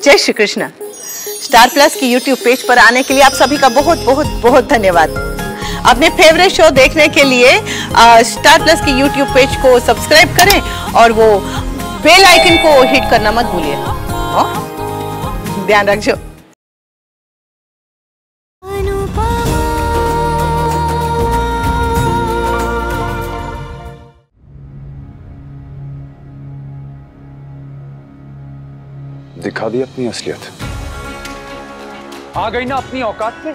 जय Shri Krishna. Star plus की YouTube page पर आने के लिए आप सभी का बहुत बहुत बहुत धन्यवाद। अपने फेवरेट शो देखने के लिए स्टार प्लस की यूट्यूब पेज को सब्सक्राइब करें और वो बेल आइकन को हिट करना मत भूलिए। ध्यान रखिए। दिखा दी अपनी असलियत, आ गई ना अपनी औकात पे।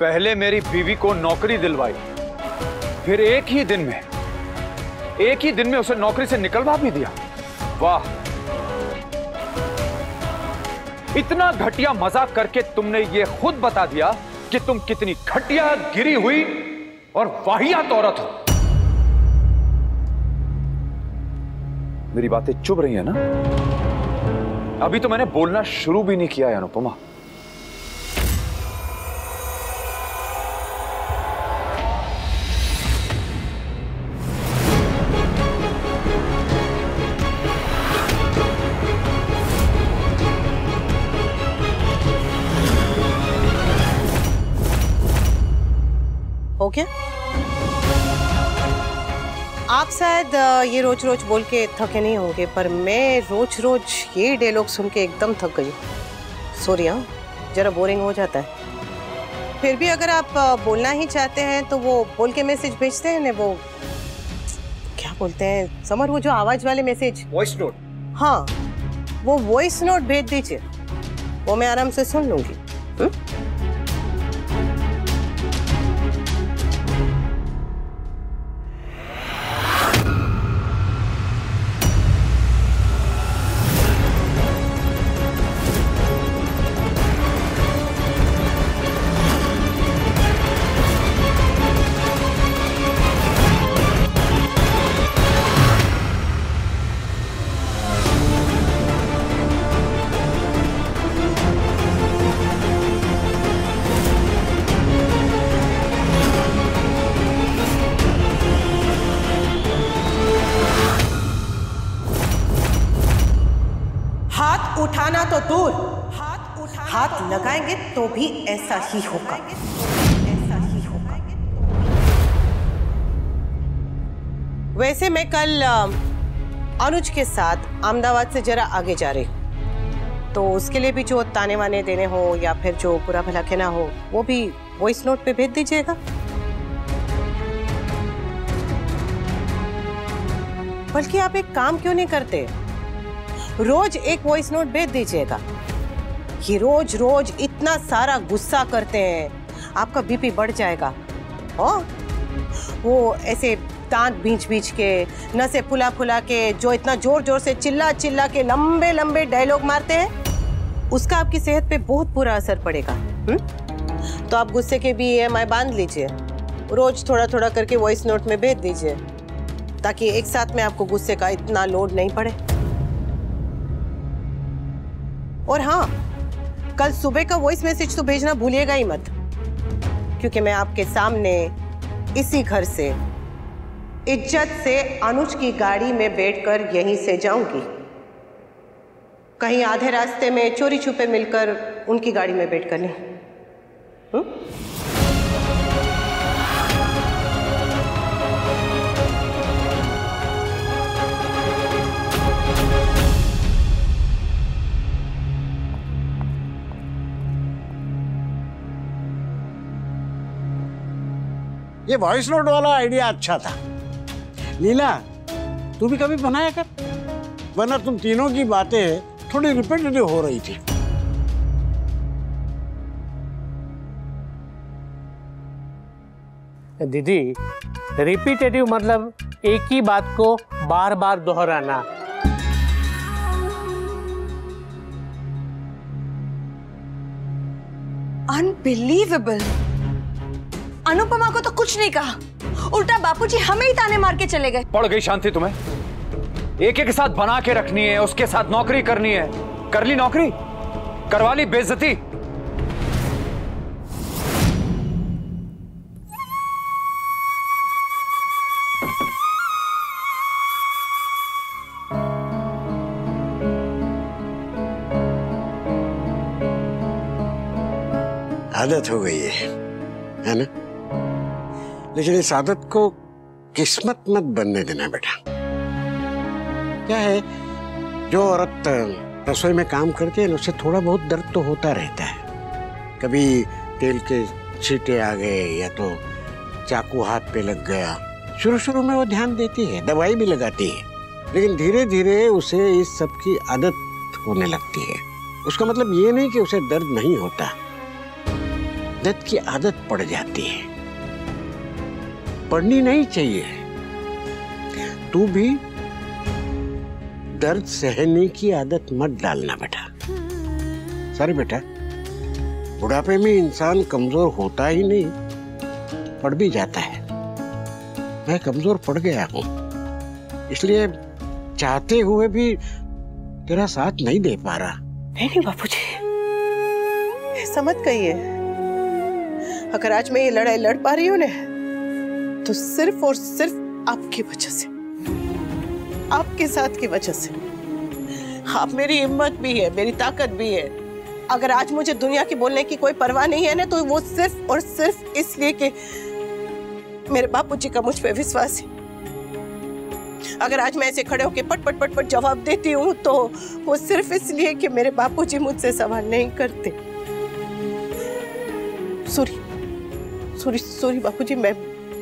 पहले मेरी बीवी को नौकरी दिलवाई, फिर एक ही दिन में उसे नौकरी से निकलवा भी दिया। वाह, इतना घटिया मजाक करके तुमने ये खुद बता दिया कि तुम कितनी घटिया, गिरी हुई और वाहियात औरत हो। मेरी बातें चुभ रही है ना? अभी तो मैंने बोलना शुरू भी नहीं किया है अनुपमा। हो गया? आप शायद ये रोज रोज बोल के थके नहीं होंगे, पर मैं रोज रोज ये डायलॉग सुन के एकदम थक गई। सॉरी, हाँ, जरा बोरिंग हो जाता है। फिर भी अगर आप बोलना ही चाहते हैं तो वो बोल के मैसेज भेजते हैं ना, वो क्या बोलते हैं समर, वो जो आवाज वाले मैसेज, वॉइस नोट। हाँ, वो वॉइस नोट भेज दीजिए, वो मैं आराम से सुन लूंगी। उठाना तो दूर, हाथ लगाएंगे तो भी ऐसा ही होगा। वैसे मैं कल अनुज के साथ अहमदाबाद से जरा आगे जा रही हूँ, तो उसके लिए भी जो ताने वाने देने हो या फिर जो बुरा भला कहना हो वो भी वॉइस नोट पे भेज दीजिएगा। बल्कि आप एक काम क्यों नहीं करते, रोज एक वॉइस नोट भेज दीजिएगा। ये रोज रोज इतना सारा गुस्सा करते हैं, आपका बीपी बढ़ जाएगा। वो ऐसे दांत बीच के, नसें फुला फुला के, जो इतना जोर जोर से चिल्ला चिल्ला के लंबे लंबे डायलॉग मारते हैं, उसका आपकी सेहत पे बहुत बुरा असर पड़ेगा। तो आप गुस्से के भी EMI बांध लीजिए, रोज थोड़ा थोड़ा करके वॉइस नोट में भेज दीजिए, ताकि एक साथ में आपको गुस्से का इतना लोड नहीं पड़े। और हाँ, कल सुबह का वॉइस मैसेज तो भेजना भूलिएगा ही मत, क्योंकि मैं आपके सामने इसी घर से इज्जत से अनुज की गाड़ी में बैठकर यहीं से जाऊंगी। कहीं आधे रास्ते में चोरी छुपे मिलकर उनकी गाड़ी में बैठकर नहीं। ये वॉइस नोट वाला आइडिया अच्छा था। लीला, तू भी कभी बनाया कर, वरना तुम तीनों की बातें थोड़ी रिपीटेटिव हो रही थी। दीदी, रिपीटेटिव मतलब एक ही बात को बार बार दोहराना। अनबिलीवेबल। अनुपमा को तो कुछ नहीं कहा, उल्टा बापूजी हमें ही ताने मार के चले गए। पड़ गई शांति तुम्हें? एक एक साथ बना के रखनी है, उसके साथ नौकरी करनी है। कर ली नौकरी, करवा ली बेइज्जती। आदत हो गई है ना? लेकिन इस आदत को किस्मत मत बनने देना बेटा। क्या है, जो औरत रसोई में काम करती है ना, उससे थोड़ा बहुत दर्द तो होता रहता है। कभी तेल के छींटे आ गए या तो चाकू हाथ पे लग गया। शुरू शुरू में वो ध्यान देती है, दवाई भी लगाती है, लेकिन धीरे धीरे उसे इस सब की आदत होने लगती है। उसका मतलब ये नहीं कि उसे दर्द नहीं होता, दर्द की आदत पड़ जाती है। पड़नी नहीं चाहिए। तू भी दर्द सहने की आदत मत डालना बेटा। सॉरी बेटा, बुढ़ापे में इंसान कमजोर होता ही नहीं, पड़ भी जाता है। मैं कमजोर पड़ गया हूं, इसलिए चाहते हुए भी तेरा साथ नहीं दे पा रहा। नहीं बापूजी, ऐसा मत कहिए। अगर आज मैं ये लड़ाई लड़ पा रही हूँ ना, तो सिर्फ और सिर्फ आपकी वजह से, आपके साथ की वजह से। आप मेरी हिम्मत भी है, मेरी ताकत भी है। अगर आज मुझे दुनिया की बोलने की कोई परवाह नहीं है ना, तो वो सिर्फ और सिर्फ इसलिए कि मेरे बापूजी का मुझ पे विश्वास है। अगर आज मैं ऐसे खड़े होकर पट पट पट पट जवाब देती हूँ, तो वो सिर्फ इसलिए कि मेरे बापूजी मुझसे सवाल नहीं करते। सॉरी सॉरी सॉरी बापूजी, मैं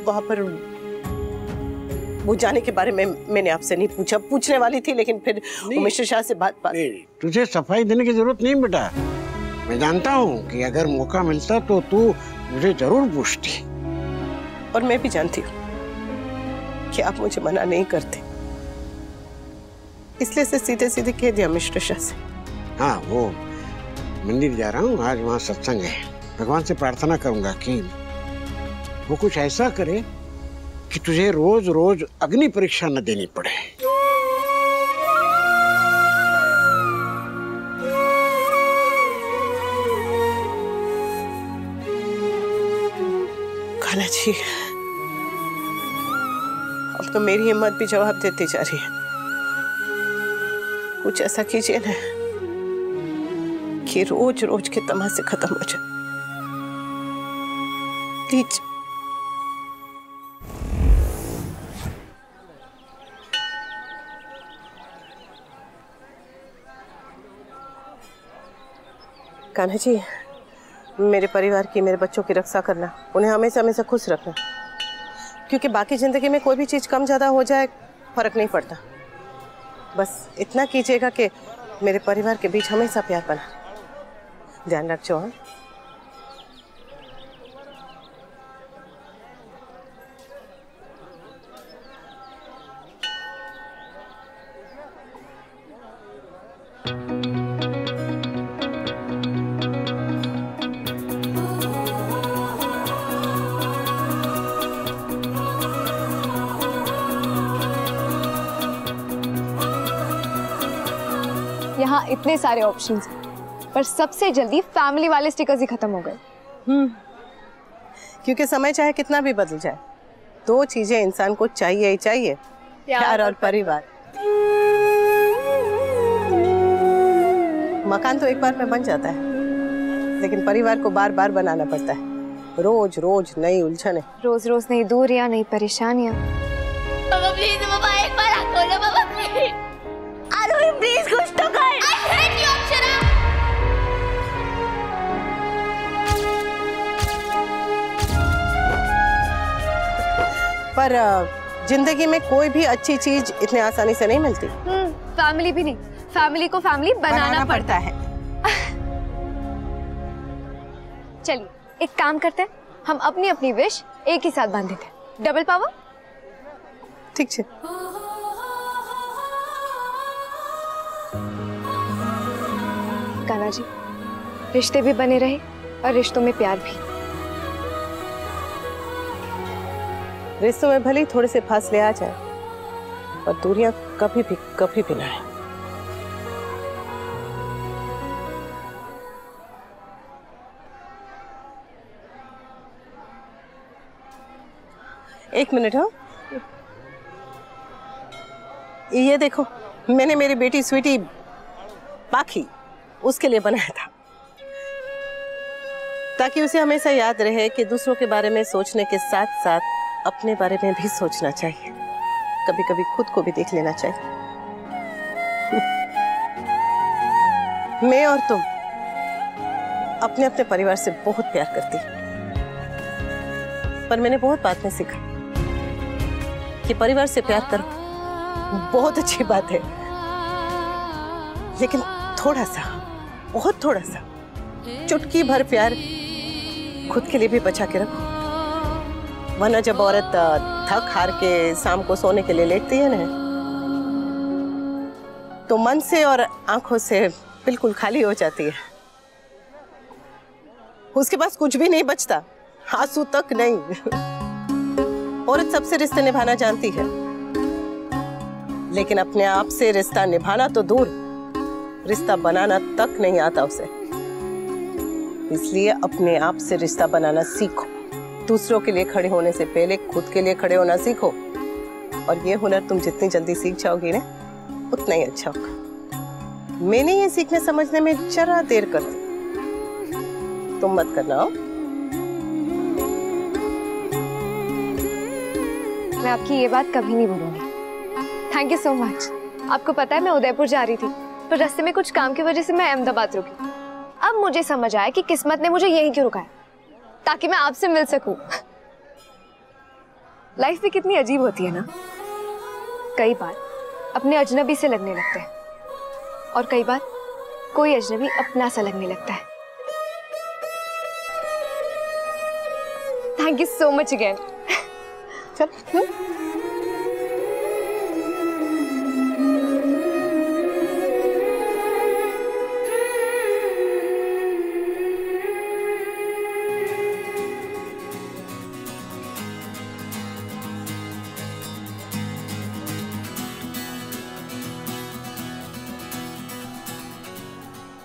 वहां पर वो जाने के बारे में मैंने आपसे नहीं पूछा। पूछने वाली थी, लेकिन फिर मिस्टर शाह से बात तुझे सफाई देने की जरूरत नहीं बेटा। मैं जानता हूँ कि अगर मौका मिलता तो तू मुझे जरूर पूछती। और मैं भी जानती हूँ कि आप मुझे मना नहीं करते, इसलिए से सीधे सीधे कह दिया मिस्टर शाह से। हाँ, वो मंदिर जा रहा हूँ आज, वहाँ सत्संग है। भगवान से प्रार्थना करूंगा कि वो कुछ ऐसा करे कि तुझे रोज रोज अग्नि परीक्षा न देनी पड़े। खाला जी, अब तो मेरी हिम्मत भी जवाब देती जा रही है। कुछ ऐसा कीजिए ना कि रोज रोज के तमाशे खत्म हो जाए, प्लीज। कान्हा जी, मेरे परिवार की, मेरे बच्चों की रक्षा करना, उन्हें हमेशा हमेशा खुश रखना, क्योंकि बाकी जिंदगी में कोई भी चीज कम ज्यादा हो जाए फर्क नहीं पड़ता। बस इतना कीजिएगा कि मेरे परिवार के बीच हमेशा प्यार बना। ध्यान रखो। हाँ, यहाँ इतने सारे ऑप्शंस हैं, पर सबसे जल्दी फैमिली वाले स्टिकर्स ही खत्म हो गए। क्योंकि समय चाहे कितना भी बदल जाए, दो चीजें इंसान को चाहिए ही चाहिए, प्यार और परिवार। मकान तो एक बार में बन जाता है, लेकिन परिवार को बार बार बनाना पड़ता है। रोज रोज नई उलझने, रोज रोज नई दूरियां, नई परेशानियां। पापा प्लीज, पापा एक बार आंख खोलो पापा प्लीज। आरोही प्लीज कुछ तो कर। I hate you Akshara. पर जिंदगी में कोई भी अच्छी चीज इतने आसानी से नहीं मिलती। फैमिली भी नहीं, फैमिली को फैमिली बनाना पड़ता है। चलिए एक काम करते हैं, हम अपनी अपनी विश एक ही साथ बांध देते हैं। Double power. ठीक है। कान्हा जी, रिश्ते भी बने रहे और रिश्तों में प्यार भी। रिश्तों में भले थोड़े से फासले आ जाए, और दूरियां कभी भी ना आए। एक मिनट। हो, ये देखो, मैंने मेरी बेटी स्वीटी पाखी उसके लिए बनाया था। ताकि उसे हमेशा याद रहे कि दूसरों के बारे में सोचने के साथ साथ अपने बारे में भी सोचना चाहिए। कभी कभी खुद को भी देख लेना चाहिए। मैं और तुम अपने अपने परिवार से बहुत प्यार करती हैं, पर मैंने बहुत बात में सीखा कि परिवार से प्यार करो बहुत अच्छी बात है, लेकिन थोड़ा सा, बहुत थोड़ा सा, चुटकी भर प्यार खुद के लिए भी बचा के रखो। वरना जब औरत थक हार के शाम को सोने के लिए लेटती है ना, तो मन से और आंखों से बिल्कुल खाली हो जाती है। उसके पास कुछ भी नहीं बचता, आंसू तक नहीं। औरत सबसे रिश्ते निभाना जानती है, लेकिन अपने आप से रिश्ता निभाना तो दूर, रिश्ता बनाना तक नहीं आता उसे। इसलिए अपने आप से रिश्ता बनाना सीखो। दूसरों के लिए खड़े होने से पहले खुद के लिए खड़े होना सीखो। और ये हुनर तुम जितनी जल्दी सीख जाओगी ना, उतना ही अच्छा होगा। मैंने ये सीखने समझने में जरा देर कर दी, तुम मत करना हो। मैं आपकी ये बात कभी नहीं भूलूंगी। Thank you so much. आपको पता है मैं उदयपुर जा रही थी, पर रास्ते में कुछ काम की वजह से मैं अहमदाबाद रुकी। अब मुझे समझ आया कि किस्मत ने मुझे यहीं क्यों रुकाया, ताकि मैं आपसे मिल सकूं। लाइफ भी कितनी अजीब होती है ना। कई बार अपने अजनबी से लगने लगते हैं, और कई बार कोई अजनबी अपना सा लगने लगता है। Thank you so much again. चल।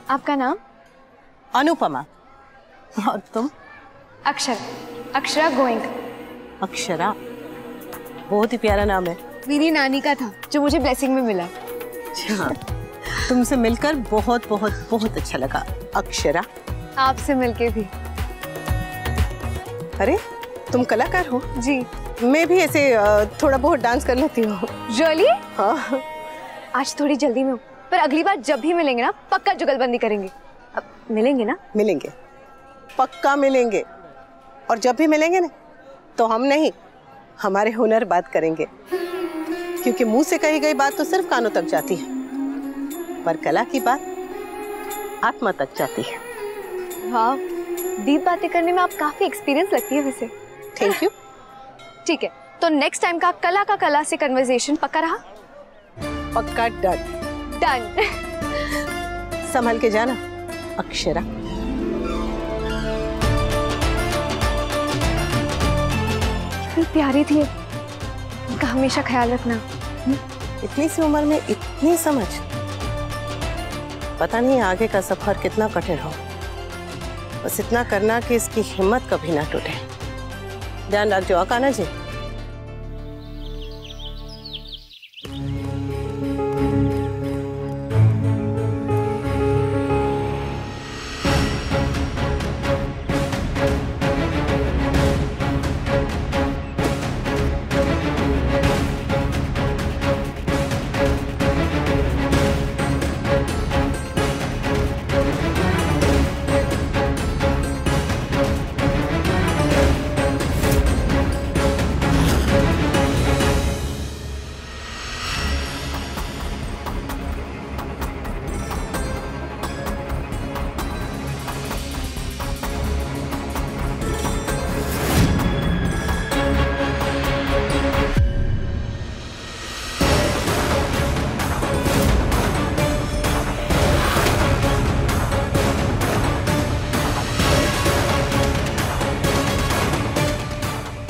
आपका नाम? अनुपमा। और तुम? अक्षरा गोयंका। अक्षरा, बहुत ही प्यारा नाम है। मेरी नानी का था, जो मुझे ब्लेसिंग में मिला। अच्छा, तुमसे मिलकर बहुत बहुत बहुत अच्छा लगा अक्षरा। आपसे मिलके भी। अरे, तुम कलाकार हो? जी। मैं भी ऐसे थोड़ा बहुत डांस कर लेती हूँ। रियली? हाँ। आज थोड़ी जल्दी में हूँ, पर अगली बार जब भी मिलेंगे ना, पक्का जुगलबंदी करेंगे। अब मिलेंगे ना? मिलेंगे, पक्का मिलेंगे। और जब भी मिलेंगे ना, तो हम नहीं, हमारे हुनर बात करेंगे। क्योंकि मुंह से कही गई बात तो सिर्फ कानों तक जाती है, पर कला की बात आत्मा तक जाती है। वाह, डीप बातें करने में आप काफी एक्सपीरियंस लगती है वैसे। Thank you. ठीक है, तो नेक्स्ट टाइम का कला से कन्वर्सेशन पक्का रहा? पक्का। डन। संभल के जाना अक्षरा। कितनी प्यारी थी, उनका हमेशा ख्याल रखना। इतनी सी उम्र में इतनी समझ, पता नहीं आगे का सफर कितना कठिन हो। बस इतना करना कि इसकी हिम्मत कभी ना टूटे। ध्यान रखजो अकाना जी।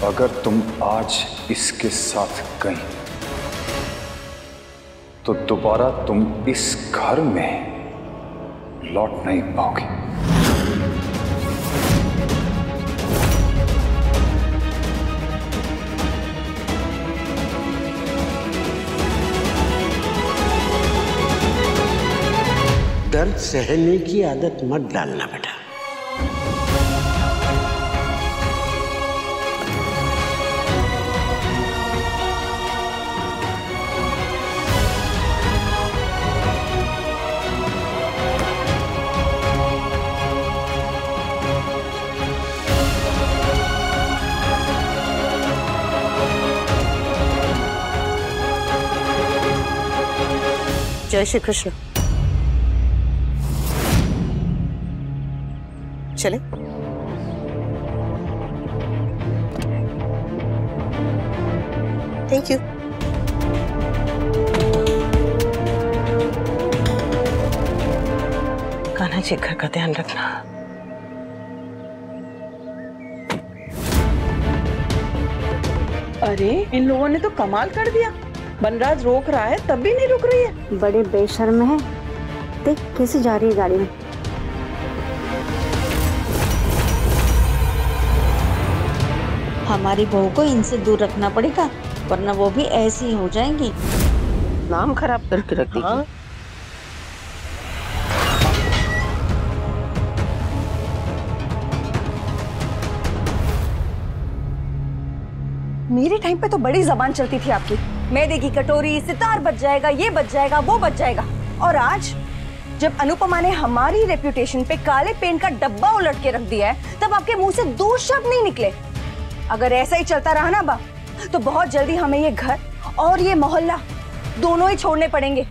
अगर तुम आज इसके साथ गई तो दोबारा तुम इस घर में लौट नहीं पाओगी। दर्द सहने की आदत मत डालना बेटा। जय श्री कृष्ण। चले। Thank you. कान्हा जी, घर का ध्यान रखना। अरे इन लोगों ने तो कमाल कर दिया। बनराज रोक रहा है तब भी नहीं रुक रही है। बड़े बेशर्म है। देख कैसे जा रही है गाड़ी में। हमारी बहू को इनसे दूर रखना पड़ेगा, वरना वो भी ऐसी ही हो जाएंगी। नाम खराब करके रख दी। हाँ? मेरे टाइम पे तो बड़ी जबान चलती थी आपकी। मैदे की कटोरी, सितार बच जाएगा, ये बच जाएगा, वो बच जाएगा। और आज जब अनुपमा ने हमारी रेप्यूटेशन पे काले पेंट का डब्बा उलट के रख दिया है, तब आपके मुंह से दो शब्द नहीं निकले। अगर ऐसा ही चलता रहा ना बा, तो बहुत जल्दी हमें ये घर और ये मोहल्ला दोनों ही छोड़ने पड़ेंगे।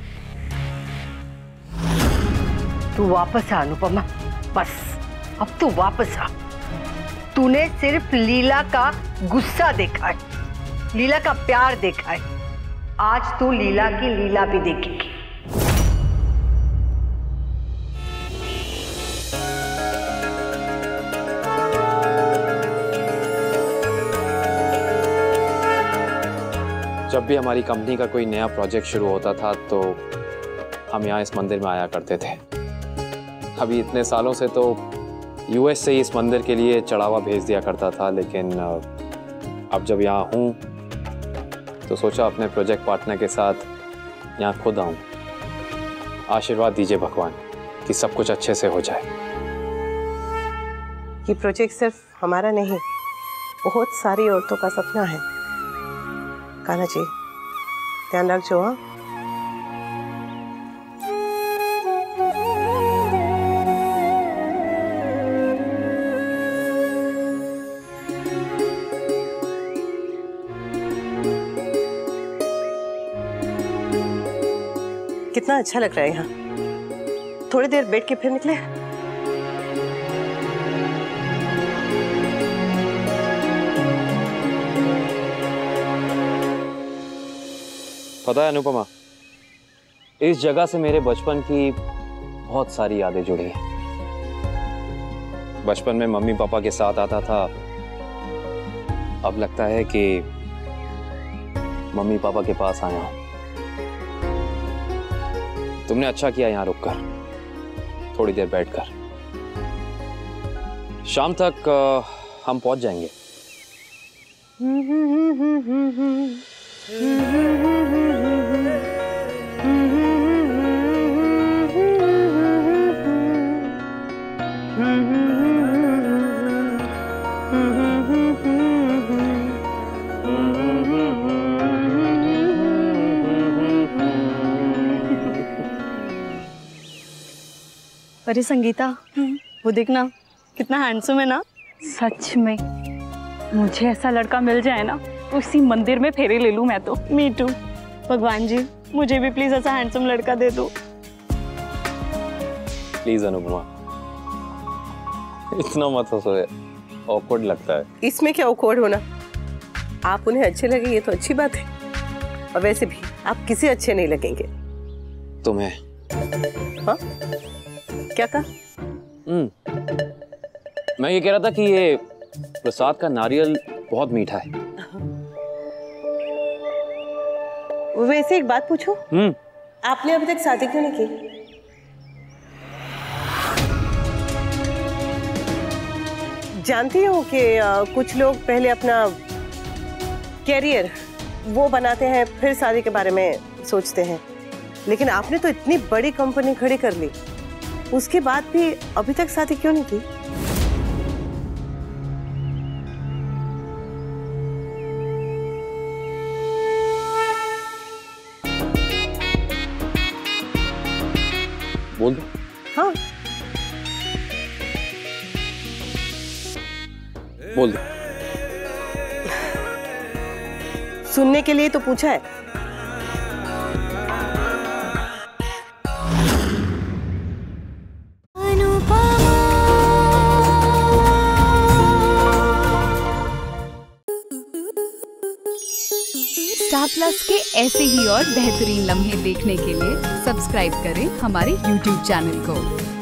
तू वापस आ अनुपमा, बस अब तू वापस आ। तूने सिर्फ लीला का गुस्सा देखा है, लीला का प्यार देखा है। आज तू लीला की लीला भी देखेगी। जब भी हमारी कंपनी का कोई नया प्रोजेक्ट शुरू होता था तो हम यहाँ इस मंदिर में आया करते थे। अभी इतने सालों से तो यूएस से ही इस मंदिर के लिए चढ़ावा भेज दिया करता था, लेकिन अब जब यहाँ हूँ तो सोचा अपने प्रोजेक्ट पार्टनर के साथ यहाँ खुद आऊँ। आशीर्वाद दीजिए भगवान कि सब कुछ अच्छे से हो जाए। ये प्रोजेक्ट सिर्फ हमारा नहीं, बहुत सारी औरतों का सपना है। कान्हा जी, ध्यान रखो। हाँ, कितना अच्छा लग रहा है यहाँ। थोड़ी देर बैठ के फिर निकले। पता है अनुपमा, इस जगह से मेरे बचपन की बहुत सारी यादें जुड़ी हैं। बचपन में मम्मी पापा के साथ आता था, अब लगता है कि मम्मी पापा के पास आया हूं। तुमने अच्छा किया यहाँ रुककर, थोड़ी देर बैठकर। शाम तक हम पहुंच जाएंगे। अरे संगीता, वो देखना कितना हैंडसम है ना। सच में मुझे ऐसा लड़का मिल जाए ना तो इसी मंदिर में फेरे ले लूं मैं तो। Me too. भगवान जी, मुझे भी प्लीज ऐसा हैंडसम लड़का दे दो। प्लीज अनुपमा, इतना मत हंसो, ऑकवर्ड लगता है। इसमें क्या ऑकवर्ड होना? आप उन्हें अच्छे लगे ये तो अच्छी बात है, और वैसे भी आप किसी अच्छे नहीं लगेंगे। तुम्हें? हाँ, क्या कहा? मैं ये कह रहा था कि ये प्रसाद का नारियल बहुत मीठा है। वैसे एक बात पूछूं? आपने अभी तक शादी क्यों नहीं की? जानती हूँ कि कुछ लोग पहले अपना कैरियर वो बनाते हैं, फिर शादी के बारे में सोचते हैं, लेकिन आपने तो इतनी बड़ी कंपनी खड़ी कर ली, उसके बाद भी अभी तक शादी क्यों नहीं की? बोल दो। हाँ, बोल दो। सुनने के लिए तो पूछा है। स्टार प्लस के ऐसे ही और बेहतरीन लम्हे देखने के लिए सब्सक्राइब करें हमारे YouTube चैनल को।